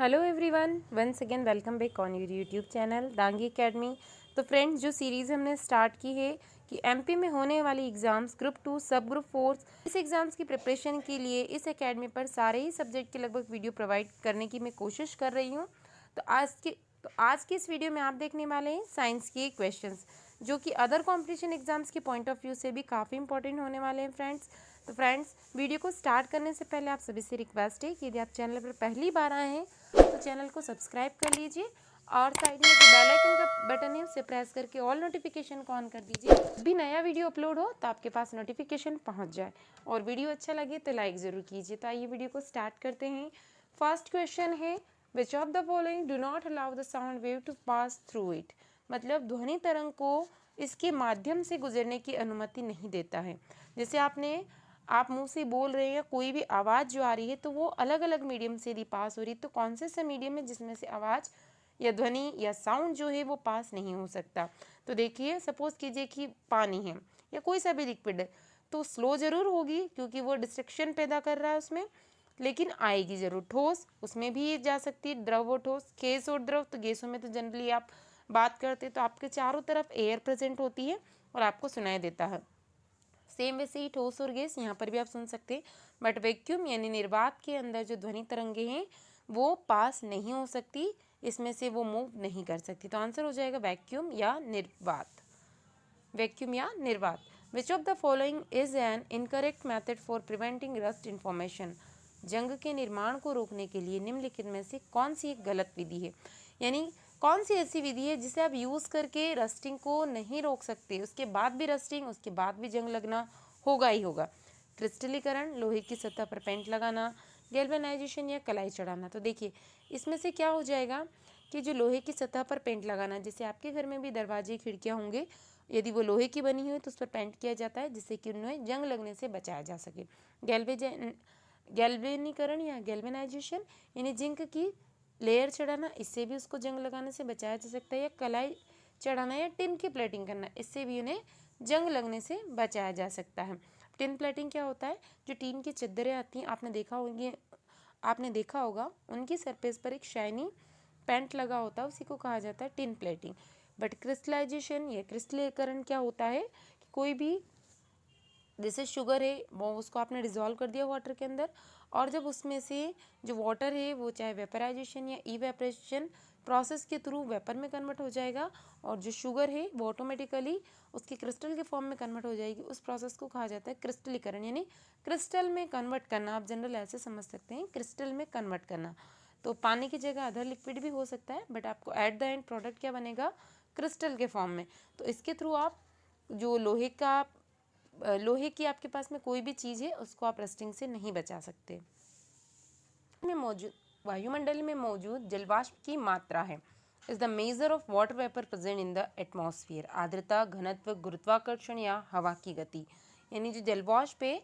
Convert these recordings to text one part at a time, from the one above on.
Hello everyone, once again welcome back on your YouTube channel Dangi academy. तो friends, जो series हमने start की है कि एमपी में होने वाली एग्ज़ाम्स ग्रुप 2 सब ग्रुप 4 इस एग्ज़ाम्स की प्रिपरेशन के लिए इस एकेडमी पर सारे ही सब्जेक्ट के लगभग वीडियो प्रोवाइड करने की मैं कोशिश कर रही हूँ। तो आज की इस वीडियो में आप देखने वाले हैं साइंस के क्वेश्चंस, जो कि अदर कॉम्पिटिशन एग्जाम्स के पॉइंट ऑफ व्यू से भी काफ़ी इंपॉर्टेंट होने वाले हैं फ्रेंड्स। तो फ्रेंड्स, वीडियो को स्टार्ट करने से पहले आप सभी से रिक्वेस्ट है कि यदि आप चैनल पर पहली बार आए हैं तो चैनल को सब्सक्राइब कर लीजिए और साइड में जो बेल आइकन का बटन है उसे प्रेस करके ऑल नोटिफिकेशन को ऑन कर दीजिए। भी नया वीडियो अपलोड हो तो आपके पास नोटिफिकेशन पहुंच जाए। और वीडियो अच्छा लगे तो लाइक ज़रूर कीजिए। तो आइए वीडियो को स्टार्ट करते हैं। फर्स्ट क्वेश्चन है, which of the following do not allow the sound wave to pass through it. मतलब ध्वनि तरंग को इसके माध्यम से गुजरने की अनुमति नहीं देता है। जैसे आप मुंह से बोल रहे हैं, कोई भी आवाज़ जो आ रही है तो वो अलग अलग मीडियम से यदि पास हो रही है तो कौन से मीडियम है जिसमें से आवाज़ या ध्वनि या साउंड जो है वो पास नहीं हो सकता। तो देखिए, सपोज कीजिए कि पानी है या कोई सा भी लिक्विड है, तो स्लो ज़रूर होगी क्योंकि वो डिस्ट्रक्शन पैदा कर रहा है उसमें, लेकिन आएगी ज़रूर। ठोस, उसमें भी जा सकती है, द्रव और ठोस। गैस और द्रव, तो गैसों में तो जनरली आप बात करते तो आपके चारों तरफ एयर प्रेजेंट होती है और आपको सुनाई देता है। सेम वैसे ही ठोस और गैस, यहाँ पर भी आप सुन सकते हैं, बट वैक्यूम यानी निर्वात के अंदर जो ध्वनि तरंगे हैं वो पास नहीं हो सकती, इसमें से वो मूव नहीं कर सकती। तो आंसर हो जाएगा वैक्यूम या निर्वात। वैक्यूम या निर्वात। विच of the following is an incorrect method for preventing rust information. जंग के निर्माण को रोकने के लिए निम्नलिखित में से कौन सी एक गलत विधि है, यानी कौन सी ऐसी विधि है जिसे आप यूज़ करके रस्टिंग को नहीं रोक सकते, उसके बाद भी रस्टिंग, उसके बाद भी जंग लगना होगा ही होगा। क्रिस्टलीकरण, लोहे की सतह पर पेंट लगाना, गैल्वेनाइजेशन या कलाई चढ़ाना। तो देखिए, इसमें से क्या हो जाएगा कि जो लोहे की सतह पर पेंट लगाना, जैसे आपके घर में भी दरवाजे खिड़कियाँ होंगे, यदि वो लोहे की बनी हुई तो उस पर पेंट किया जाता है जिससे कि उन्हें जंग लगने से बचाया जा सके। गैल्वेनीकरण या गैल्वेनाइजेशन यानी जिंक की लेयर चढ़ाना, इससे भी उसको जंग लगाने से बचाया जा सकता है। या कलाई चढ़ाना या टिन की प्लेटिंग करना, इससे भी उन्हें जंग लगने से बचाया जा सकता है। टिन प्लेटिंग क्या होता है, जो टीन की चद्दरें आती हैं, आपने देखा होगा उनकी सरफेस पर एक शाइनी पेंट लगा होता है, उसी को कहा जाता है टिन प्लेटिंग। बट क्रिस्टलाइजेशन या क्रिस्टलीकरण क्या होता है कि कोई भी, जैसे शुगर है वो उसको आपने डिज़ोल्व कर दिया वाटर के अंदर, और जब उसमें से जो वाटर है वो चाहे वेपराइजेशन या इवेपरेशन प्रोसेस के थ्रू वेपर में कन्वर्ट हो जाएगा, और जो शुगर है वो ऑटोमेटिकली उसके क्रिस्टल के फॉर्म में कन्वर्ट हो जाएगी। उस प्रोसेस को कहा जाता है क्रिस्टलीकरण, यानी क्रिस्टल में कन्वर्ट करना। आप जनरल ऐसे समझ सकते हैं, क्रिस्टल में कन्वर्ट करना। तो पानी की जगह अदर लिक्विड भी हो सकता है, बट आपको एट द एंड प्रोडक्ट क्या बनेगा, क्रिस्टल के फॉर्म में। तो इसके थ्रू आप जो लोहे की आपके पास में कोई भी चीज़ है उसको आप रस्टिंग से नहीं बचा सकते। में मौजूद वायुमंडल में मौजूद जलवाष्प की मात्रा है, is the measure of water vapour present in the atmosphere. आर्द्रता, घनत्व, गुरुत्वाकर्षण या हवा की गति, यानी जो जलवाष्प है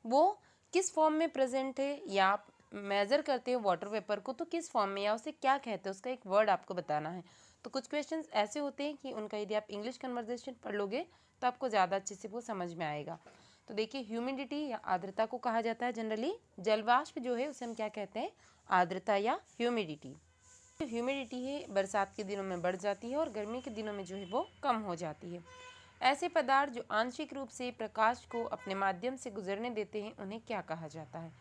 वो किस फॉर्म में प्रेजेंट है, या आप मेजर करते हो वाटर वेपर को तो किस फॉर्म में, या उसे क्या कहते हैं, उसका एक वर्ड आपको बताना है। तो कुछ क्वेश्चंस ऐसे होते हैं कि उनका यदि आप इंग्लिश कन्वर्सेशन पढ़ लोगे तो आपको ज़्यादा अच्छे से वो समझ में आएगा। तो देखिए, ह्यूमिडिटी या आर्द्रता को कहा जाता है जनरली, जलवाष्प जो है उसे हम क्या कहते हैं, आर्द्रता या ह्यूमिडिटी। ह्यूमिडिटी है बरसात के दिनों में बढ़ जाती है और गर्मी के दिनों में जो है वो कम हो जाती है। ऐसे पदार्थ जो आंशिक रूप से प्रकाश को अपने माध्यम से गुजरने देते हैं उन्हें क्या कहा जाता है,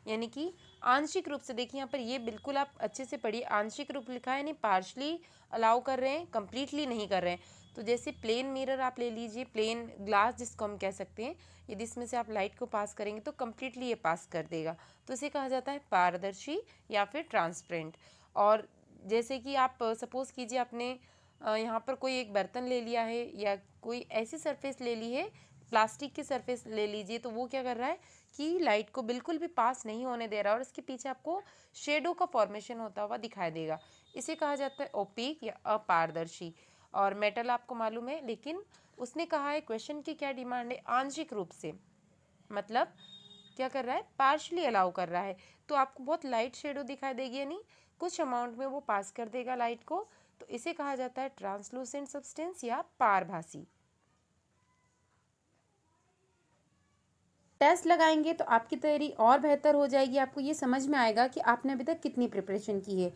यानी कि आंशिक रूप से। देखिए यहाँ पर ये बिल्कुल आप अच्छे से पढ़िए, आंशिक रूप लिखा है यानी पार्शली अलाउ कर रहे हैं, कंप्लीटली नहीं कर रहे हैं। तो जैसे प्लेन मिरर आप ले लीजिए, प्लेन ग्लास जिसको हम कह सकते हैं, यदि इसमें से आप लाइट को पास करेंगे तो कंप्लीटली ये पास कर देगा, तो इसे कहा जाता है पारदर्शी या फिर ट्रांसपेरेंट। और जैसे कि आप सपोज कीजिए आपने यहाँ पर कोई एक बर्तन ले लिया है या कोई ऐसी सरफेस ले ली है, प्लास्टिक की सरफेस ले लीजिए, तो वो क्या कर रहा है कि लाइट को बिल्कुल भी पास नहीं होने दे रहा है और इसके पीछे आपको शेडो का फॉर्मेशन होता हुआ दिखाई देगा। इसे कहा जाता है ओपीक या अपारदर्शी। और मेटल आपको मालूम है, लेकिन उसने कहा है क्वेश्चन की क्या डिमांड है, आंशिक रूप से, मतलब क्या कर रहा है, पार्शली अलाउ कर रहा है। तो आपको बहुत लाइट शेडो दिखाई देगी, यानी कुछ अमाउंट में वो पास कर देगा लाइट को, तो इसे कहा जाता है ट्रांसलूसेंट सब्सटेंस या पारभासी। टेस्ट लगाएंगे तो आपकी तैयारी और बेहतर हो जाएगी। आपको ये समझ में आएगा कि आपने अभी तक कितनी प्रिपरेशन की है।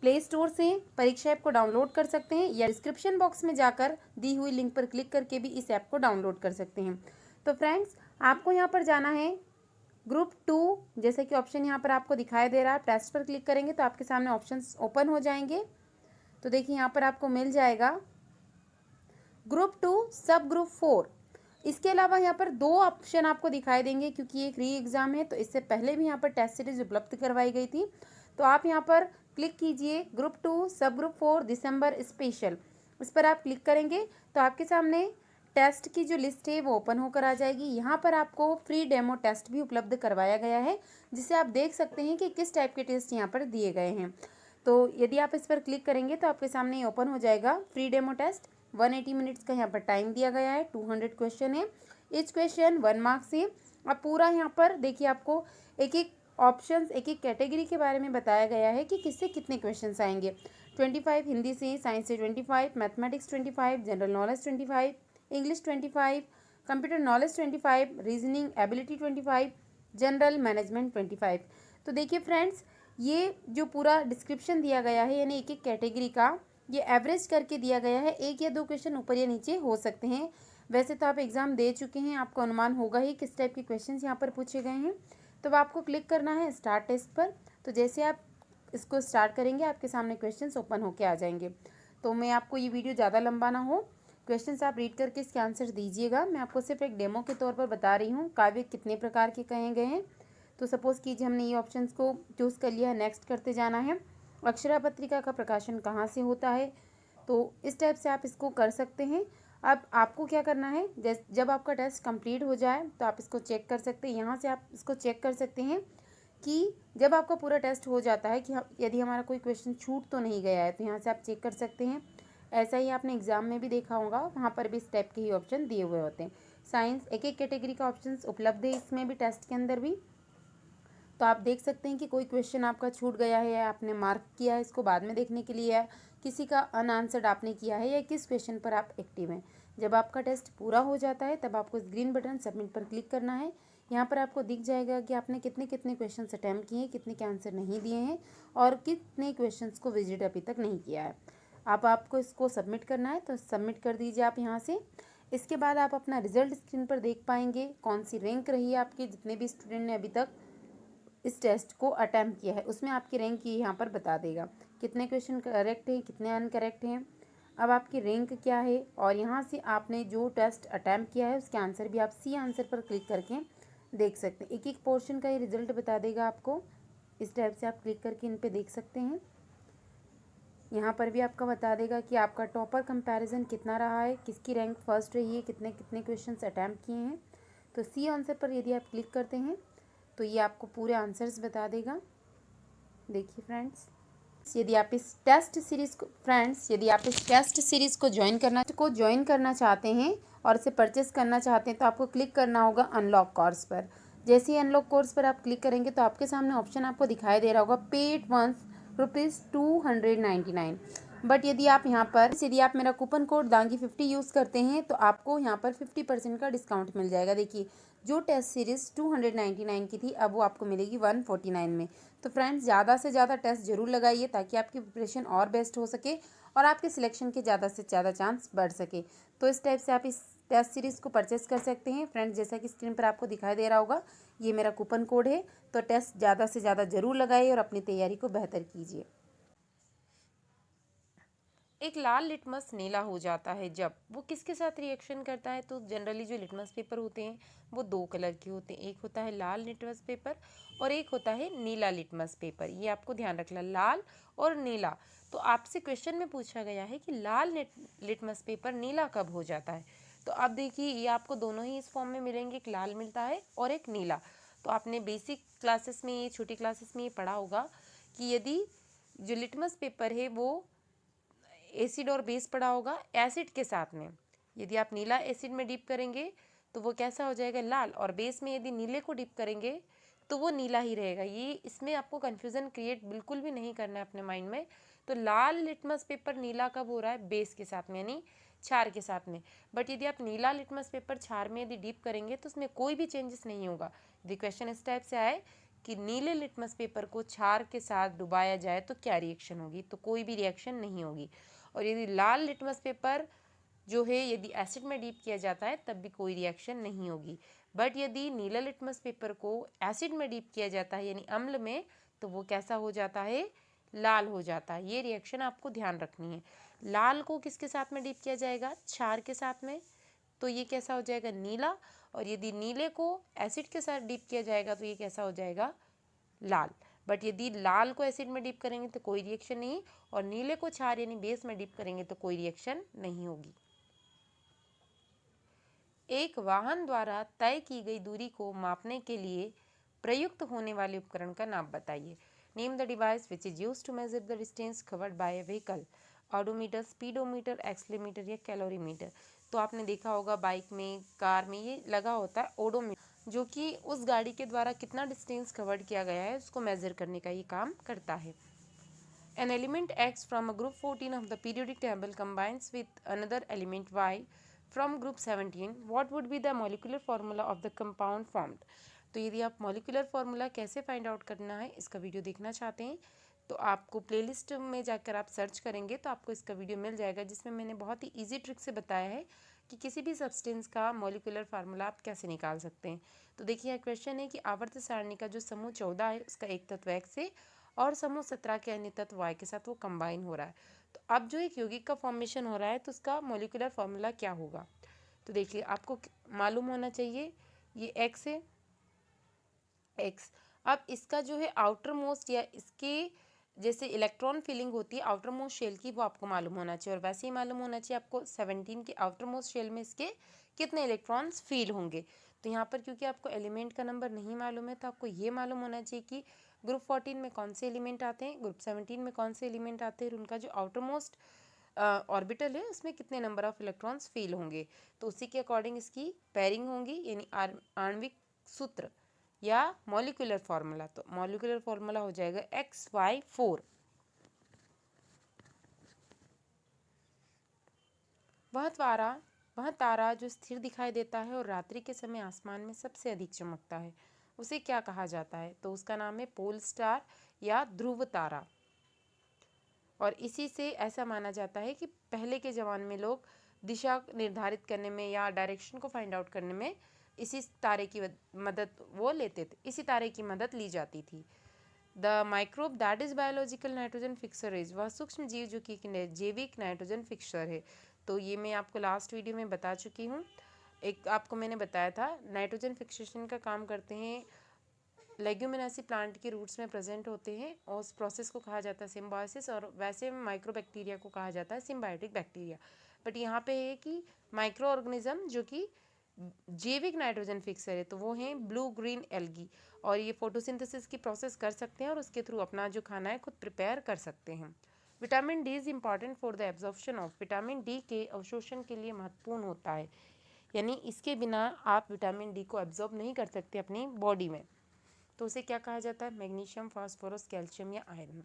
प्ले स्टोर से परीक्षा ऐप को डाउनलोड कर सकते हैं या डिस्क्रिप्शन बॉक्स में जाकर दी हुई लिंक पर क्लिक करके भी इस ऐप को डाउनलोड कर सकते हैं। तो फ्रेंड्स, आपको यहाँ पर जाना है ग्रुप 2, जैसे कि ऑप्शन यहाँ पर आपको दिखाई दे रहा है। टेस्ट पर क्लिक करेंगे तो आपके सामने ऑप्शंस ओपन हो जाएंगे। तो देखिए यहाँ पर आपको मिल जाएगा ग्रुप 2 सब ग्रुप 4। इसके अलावा यहाँ पर 2 ऑप्शन आपको दिखाई देंगे, क्योंकि एक री एग्ज़ाम है तो इससे पहले भी यहाँ पर टेस्ट सीरीज उपलब्ध करवाई गई थी। तो आप यहाँ पर क्लिक कीजिए ग्रुप 2 सब ग्रुप 4 दिसंबर स्पेशल। इस पर आप क्लिक करेंगे तो आपके सामने टेस्ट की जो लिस्ट है वो ओपन होकर आ जाएगी। यहाँ पर आपको फ्री डेमो टेस्ट भी उपलब्ध करवाया गया है, जिसे आप देख सकते हैं कि किस टाइप के टेस्ट यहाँ पर दिए गए हैं। तो यदि आप इस पर क्लिक करेंगे तो आपके सामने ओपन हो जाएगा फ्री डेमो टेस्ट। 180 मिनट्स का यहाँ पर टाइम दिया गया है। 200 क्वेश्चन है, ईच क्वेश्चन 1 मार्क्स से। अब पूरा यहाँ पर देखिए आपको एक एक ऑप्शंस, एक एक कैटेगरी के बारे में बताया गया है कि किससे कितने क्वेश्चंस आएंगे। 25 हिंदी से, साइंस से 25, mathematics 25, general knowledge 25, English 25, computer knowledge 25, reasoning ability 25, general management 25। तो देखिए फ्रेंड्स, ये जो पूरा डिस्क्रिप्शन दिया गया है, यानी एक एक कैटेगरी का ये एवरेज करके दिया गया है। 1 या 2 क्वेश्चन ऊपर या नीचे हो सकते हैं। वैसे तो आप एग्ज़ाम दे चुके हैं, आपको अनुमान होगा ही किस टाइप के क्वेश्चंस यहाँ पर पूछे गए हैं। तो आपको क्लिक करना है स्टार्ट टेस्ट पर। तो जैसे आप इसको स्टार्ट करेंगे आपके सामने क्वेश्चंस ओपन होके आ जाएंगे। तो मैं आपको ये वीडियो ज़्यादा लंबा ना हो, क्वेश्चंस आप रीड करके इसके आंसर दीजिएगा। मैं आपको सिर्फ एक डेमो के तौर पर बता रही हूँ काव्य कितने प्रकार के कहे गए हैं। तो सपोज़ कीजिए हमने ये ऑप्शंस को चूज़ कर लिया है, नेक्स्ट करते जाना है। अक्षरा पत्रिका का प्रकाशन कहाँ से होता है, तो इस टाइप से आप इसको कर सकते हैं। अब आपको क्या करना है, जब आपका टेस्ट कंप्लीट हो जाए तो आप इसको चेक कर सकते हैं। यहाँ से आप इसको चेक कर सकते हैं कि जब आपका पूरा टेस्ट हो जाता है कि यदि हमारा कोई क्वेश्चन छूट तो नहीं गया है, तो यहाँ से आप चेक कर सकते हैं। ऐसा ही आपने एग्ज़ाम में भी देखा होगा, वहाँ पर भी इस टाइप के ही ऑप्शन दिए हुए होते हैं। साइंस एक एक कैटेगरी का ऑप्शन उपलब्ध है इसमें भी, टेस्ट के अंदर भी। तो आप देख सकते हैं कि कोई क्वेश्चन आपका छूट गया है या आपने मार्क किया है, इसको बाद में देखने के लिए है, किसी का अनआंसर्ड आपने किया है या किस क्वेश्चन पर आप एक्टिव हैं। जब आपका टेस्ट पूरा हो जाता है तब आपको इस ग्रीन बटन सबमिट पर क्लिक करना है। यहाँ पर आपको दिख जाएगा कि आपने कितने कितने क्वेश्चन अटैम्प्ट किए हैं, कितने के आंसर नहीं दिए हैं और कितने क्वेश्चन को विजिट अभी तक नहीं किया है। अब आपको इसको सबमिट करना है, तो सबमिट कर दीजिए आप यहाँ से। इसके बाद आप अपना रिजल्ट स्क्रीन पर देख पाएंगे, कौन सी रैंक रही है आपकी। जितने भी स्टूडेंट ने अभी तक इस टेस्ट को अटैम्प्ट किया है उसमें आपकी रैंक ये यहाँ पर बता देगा, कितने क्वेश्चन करेक्ट हैं, कितने अनकरेक्ट हैं, अब आपकी रैंक क्या है। और यहाँ से आपने जो टेस्ट अटैम्प्ट किया है उसके आंसर भी आप सी आंसर पर क्लिक करके देख सकते हैं। एक एक पोर्शन का ये रिजल्ट बता देगा आपको। इस टाइप से आप क्लिक करके इन पर देख सकते हैं। यहाँ पर भी आपका बता देगा कि आपका टॉपर कंपैरिजन कितना रहा है, किसकी रैंक फर्स्ट रही है, कितने कितने क्वेश्चन अटैम्प्ट किए हैं। तो सी आंसर पर यदि आप क्लिक करते हैं तो ये आपको पूरे आंसर्स बता देगा। देखिए फ्रेंड्स, यदि आप इस टेस्ट सीरीज़ को ज्वाइन करना चाहते हैं और इसे परचेस करना चाहते हैं तो आपको क्लिक करना होगा अनलॉक कोर्स पर। जैसे ही अनलॉक कोर्स पर आप क्लिक करेंगे तो आपके सामने ऑप्शन आपको दिखाई दे रहा होगा पेड वंस ₹299। बट यदि आप मेरा कूपन कोड दांगी 50 यूज़ करते हैं तो आपको यहाँ पर 50% का डिस्काउंट मिल जाएगा। देखिए, जो टेस्ट सीरीज़ 299 की थी अब वो आपको मिलेगी 149 में। तो फ्रेंड्स, ज़्यादा से ज़्यादा टेस्ट जरूर लगाइए ताकि आपकी प्रिपरेशन और बेस्ट हो सके और आपके सिलेक्शन के ज़्यादा से ज़्यादा चांस बढ़ सके। तो इस टाइप से आप इस टेस्ट सीरीज़ को परचेस कर सकते हैं। फ्रेंड्स, जैसा कि स्क्रीन पर आपको दिखाई दे रहा होगा, ये मेरा कूपन कोड है। तो टेस्ट ज़्यादा से ज़्यादा ज़रूर लगाइए और अपनी तैयारी को बेहतर कीजिए। एक लाल लिटमस नीला हो जाता है जब वो किसके साथ रिएक्शन करता है। तो जनरली जो लिटमस पेपर होते हैं वो 2 कलर के होते हैं, एक होता है लाल लिटमस पेपर और एक होता है नीला लिटमस पेपर। ये आपको ध्यान रखना, लाल और नीला। तो आपसे क्वेश्चन में पूछा गया है कि लाल लिटमस पेपर नीला कब हो जाता है। तो अब देखिए, ये आपको दोनों ही इस फॉर्म में मिलेंगे, एक लाल मिलता है और एक नीला। तो आपने बेसिक क्लासेस में, ये छोटी क्लासेस में ये पढ़ा होगा कि यदि जो लिटमस पेपर है वो एसिड और बेस पड़ा होगा, एसिड के साथ में यदि आप नीला एसिड में डिप करेंगे तो वो कैसा हो जाएगा, लाल। और बेस में यदि नीले को डिप करेंगे तो वो नीला ही रहेगा। ये इसमें आपको कन्फ्यूज़न क्रिएट बिल्कुल भी नहीं करना है अपने माइंड में। तो लाल लिटमस पेपर नीला कब हो रहा है, बेस के साथ में, यानी क्षार के साथ में। बट यदि आप नीला लिटमस पेपर क्षार में यदि डीप करेंगे तो उसमें कोई भी चेंजेस नहीं होगा। यदि क्वेश्चन इस टाइप से आए कि नीले लिटमस पेपर को क्षार के साथ डुबाया जाए तो क्या रिएक्शन होगी, तो कोई भी रिएक्शन नहीं होगी। और यदि लाल लिटमस पेपर जो है यदि एसिड में डीप किया जाता है तब भी कोई रिएक्शन नहीं होगी। बट यदि नीला लिटमस पेपर को एसिड में डीप किया जाता है यानी अम्ल में, तो वो कैसा हो जाता है, लाल हो जाता है। ये रिएक्शन आपको ध्यान रखनी है। लाल को किसके साथ में डीप किया जाएगा, क्षार के साथ में, तो ये कैसा हो जाएगा, नीला। और यदि नीले को एसिड के साथ डीप किया जाएगा तो ये कैसा हो जाएगा, लाल। बट यदि लाल को एसिड में डीप करेंगे तो कोई रिएक्शन नहीं, और नीले को क्षार यानी बेस में डीप करेंगे तो कोई रिएक्शन नहीं होगी। एक वाहन द्वारा तय की गई दूरी को मापने के लिए प्रयुक्त होने वाले उपकरण का नाम बताइए। Name the device which is used to measure the distance covered by a vehicle. Odometer, speedometer, accelerometer या कैलोरीमीटर। तो आपने देखा होगा बाइक में, कार में ये लगा होता है ओडोमीटर, जो कि उस गाड़ी के द्वारा कितना डिस्टेंस कवर्ड किया गया है उसको मेजर करने का ये काम करता है। An element X from a group 14 of the periodic table combines with another element Y from group 17. What would be the molecular formula of the compound formed? तो यदि आप molecular formula कैसे फाइंड आउट करना है इसका video देखना चाहते हैं तो आपको प्लेलिस्ट में जाकर आप सर्च करेंगे तो आपको इसका वीडियो मिल जाएगा, जिसमें मैंने बहुत ही इजी ट्रिक से बताया है कि किसी भी सब्सटेंस का मॉलिक्यूलर फार्मूला आप कैसे निकाल सकते हैं। तो देखिए क्वेश्चन है कि आवर्त सारणी का जो समूह 14 है उसका एक तत्व X से और समूह 17 के अन्य तत्व Y के साथ वो कंबाइन हो रहा है। तो अब जो एक यौगिक का फॉर्मेशन हो रहा है तो उसका मॉलिक्यूलर फार्मूला क्या होगा। तो देखिए आपको मालूम होना चाहिए ये X है, X। अब इसका जो है आउटर मोस्ट या इसके जैसे इलेक्ट्रॉन फिलिंग होती है आउटर मोस्ट शेल की, वो आपको मालूम होना चाहिए। और वैसे ही मालूम होना चाहिए आपको 17 के आउटर मोस्ट शेल में इसके कितने इलेक्ट्रॉन्स फील होंगे। तो यहाँ पर क्योंकि आपको एलिमेंट का नंबर नहीं मालूम है तो आपको ये मालूम होना चाहिए कि ग्रुप 14 में कौन से एलिमेंट आते हैं, ग्रुप 17 में कौन से एलिमेंट आते हैं, और उनका जो आउटर मोस्ट ऑर्बिटल है उसमें कितने नंबर ऑफ इलेक्ट्रॉन्स फील होंगे। तो उसी के अकॉर्डिंग इसकी पेयरिंग होंगी यानी आणविक सूत्र या मॉलिक्यूलर फार्मूला। तो मॉलिक्यूलर फार्मूला हो जाएगा XY4। वह तारा जो स्थिर दिखाई देता है और रात्रि के समय आसमान में सबसे अधिक चमकता है उसे क्या कहा जाता है। तो उसका नाम है पोल स्टार या ध्रुव तारा। और इसी से ऐसा माना जाता है कि पहले के ज़माने में लोग दिशा निर्धारित करने में या डायरेक्शन को फाइंड आउट करने में इसी तारे की मदद वो लेते थे, इसी तारे की मदद ली जाती थी। The microbe that is biological nitrogen fixer is, वह सूक्ष्म जीव जो कि जैविक नाइट्रोजन फिक्सर है। तो ये मैं आपको लास्ट वीडियो में बता चुकी हूँ। एक आपको मैंने बताया था नाइट्रोजन फिक्सेशन का काम करते हैं लेग्यूमिनेसी प्लांट के रूट्स में प्रेजेंट होते हैं और उस प्रोसेस को कहा जाता है सिम्बायोसिस, और वैसे माइक्रोबैक्टीरिया को कहा जाता है सिम्बायोटिक बैक्टीरिया। बट यहाँ पे है कि माइक्रो ऑर्गेनिज्म जो कि जैविक नाइट्रोजन फिक्सर है तो वो हैं ब्लू ग्रीन एल्गी, और ये फोटोसिंथेसिस की प्रोसेस कर सकते हैं और उसके थ्रू अपना जो खाना है खुद प्रिपेयर कर सकते हैं। Vitamin D is important for the absorption of, vitamin D के अवशोषण के लिए महत्वपूर्ण होता है, यानी इसके बिना आप विटामिन डी को एब्जॉर्ब नहीं कर सकते अपनी बॉडी में। तो उसे क्या कहा जाता है, मैग्नीशियम, फास्फोरस, कैल्शियम या आयरन।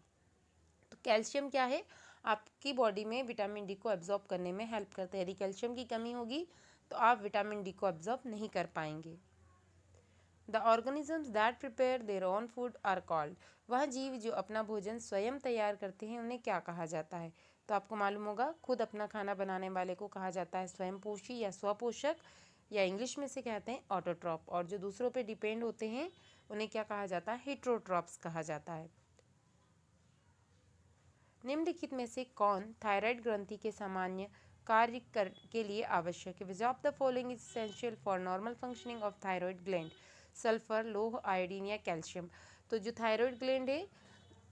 तो कैल्शियम क्या है, आपकी बॉडी में विटामिन डी को एब्जॉर्ब करने में हेल्प करता है। यदि कैल्शियम की कमी होगी तो आप विटामिन डी को एब्जॉर्ब नहीं कर पाएंगे। The organisms that prepare their own food are called, वह जीव जो अपना भोजन स्वयं तैयार करते हैं उन्हें क्या कहा जाता है। तो आपको मालूम होगा खुद अपना खाना बनाने वाले को कहा जाता है स्वयंपोषी या स्वपोषक, या इंग्लिश में से कहते हैं ऑटोट्रॉप, और जो दूसरों पे डिपेंड होते हैं उन्हें क्या कहा जाता है, हेट्रोट्रॉप्स कहा जाता है। निम्नलिखित में से कौन थायराइड ग्रंथि के सामान्य कार्य के लिए आवश्यक है। Which of the following is essential for normal functioning of thyroid gland, sulphur, लोह, आयोडीन या कैल्शियम। तो जो थायराइड ग्लैंड है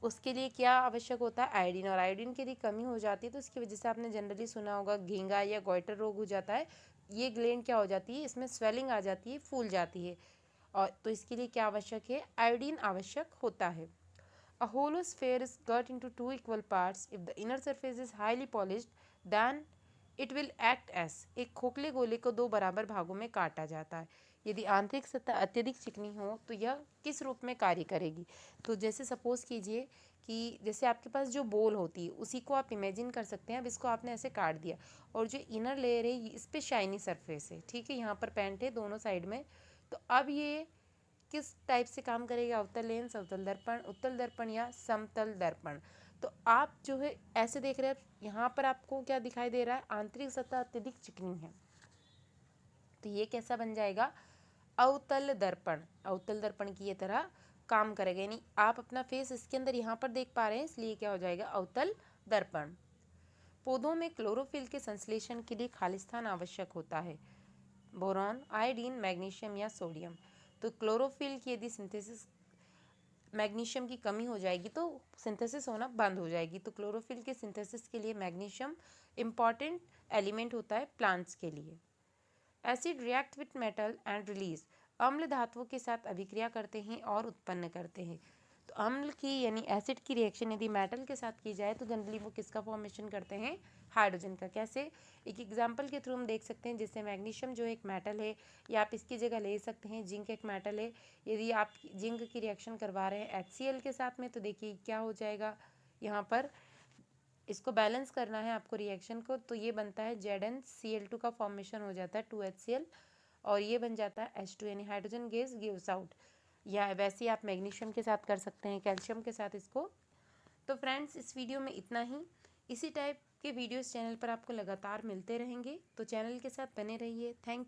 उसके लिए क्या आवश्यक होता है, आयोडीन, और आयोडीन की यदि कमी हो जाती है तो इसकी वजह से आपने जनरली सुना होगा घेंगा या गॉइटर रोग हो जाता है। ये ग्लैंड क्या हो जाती है, इसमें स्वेलिंग आ जाती है, फूल जाती है, और तो इसके लिए क्या आवश्यक है, आयोडीन आवश्यक होता है। A hollow sphere is cut into two equal parts if the inner surface is highly polished, then it will act S, एक खोखले गोले को दो बराबर भागों में काटा जाता है। यदि आंतरिक सतह अत्यधिक चिकनी हो तो यह किस रूप में कार्य करेगी? तो जैसे सपोज कीजिए कि जैसे आपके पास जो बोल होती है उसी को आप इमेजिन कर सकते हैं। अब इसको आपने ऐसे काट दिया और जो इनर लेयर है इस पे शाइनी सरफेस है, ठीक है, यहाँ पर पेंट है दोनों साइड में। तो अब ये किस टाइप से काम करेगा? अवतल लेंस, अवतल दर्पण, उत्तल दर्पण या समतल दर्पण। तो आप जो है ऐसे देख रहे हैं, यहाँ पर आपको क्या दिखाई दे रहा है? आंतरिक सतह अत्यधिक चिकनी है, तो ये कैसा बन जाएगा? अवतल दर्पण। अवतल दर्पण की ये तरह काम करेगा, यानी आप अपना फेस इसके अंदर यहाँ पर देख पा रहे हैं, इसलिए क्या हो जाएगा? अवतल दर्पण। पौधों में क्लोरोफिल के संश्लेषण के लिए खाली स्थान आवश्यक होता है। बोरॉन, आयोडीन, मैग्नीशियम या सोडियम। तो क्लोरोफिल की यदि सिंथेसिस मैग्नीशियम की कमी हो जाएगी तो सिंथेसिस होना बंद हो जाएगी। तो क्लोरोफिल के सिंथेसिस के लिए मैग्नीशियम इम्पॉर्टेंट एलिमेंट होता है प्लांट्स के लिए। Acid react with metal and release, अम्ल धातुओं के साथ अभिक्रिया करते हैं और उत्पन्न करते हैं। तो अम्ल की यानी एसिड की रिएक्शन यदि मेटल के साथ की जाए तो जनरली वो किसका फॉर्मेशन करते हैं? हाइड्रोजन का। कैसे? एक एग्जांपल के थ्रू हम देख सकते हैं, जैसे मैग्नीशियम जो एक मेटल है, या आप इसकी जगह ले सकते हैं जिंक एक मेटल है। यदि आप जिंक की रिएक्शन करवा रहे हैं HCl के साथ में तो देखिए क्या हो जाएगा, यहाँ पर इसको बैलेंस करना है आपको रिएक्शन को, तो ये बनता है ZnCl2 का फॉर्मेशन हो जाता है 2HCl, और ये बन जाता है H2 यानी हाइड्रोजन गैस गिव्स आउट। या वैसे ही आप मैग्नीशियम के साथ कर सकते हैं, कैल्शियम के साथ इसको। तो फ्रेंड्स इस वीडियो में इतना ही। इसी टाइप के वीडियोस चैनल पर आपको लगातार मिलते रहेंगे, तो चैनल के साथ बने रहिए। थैंक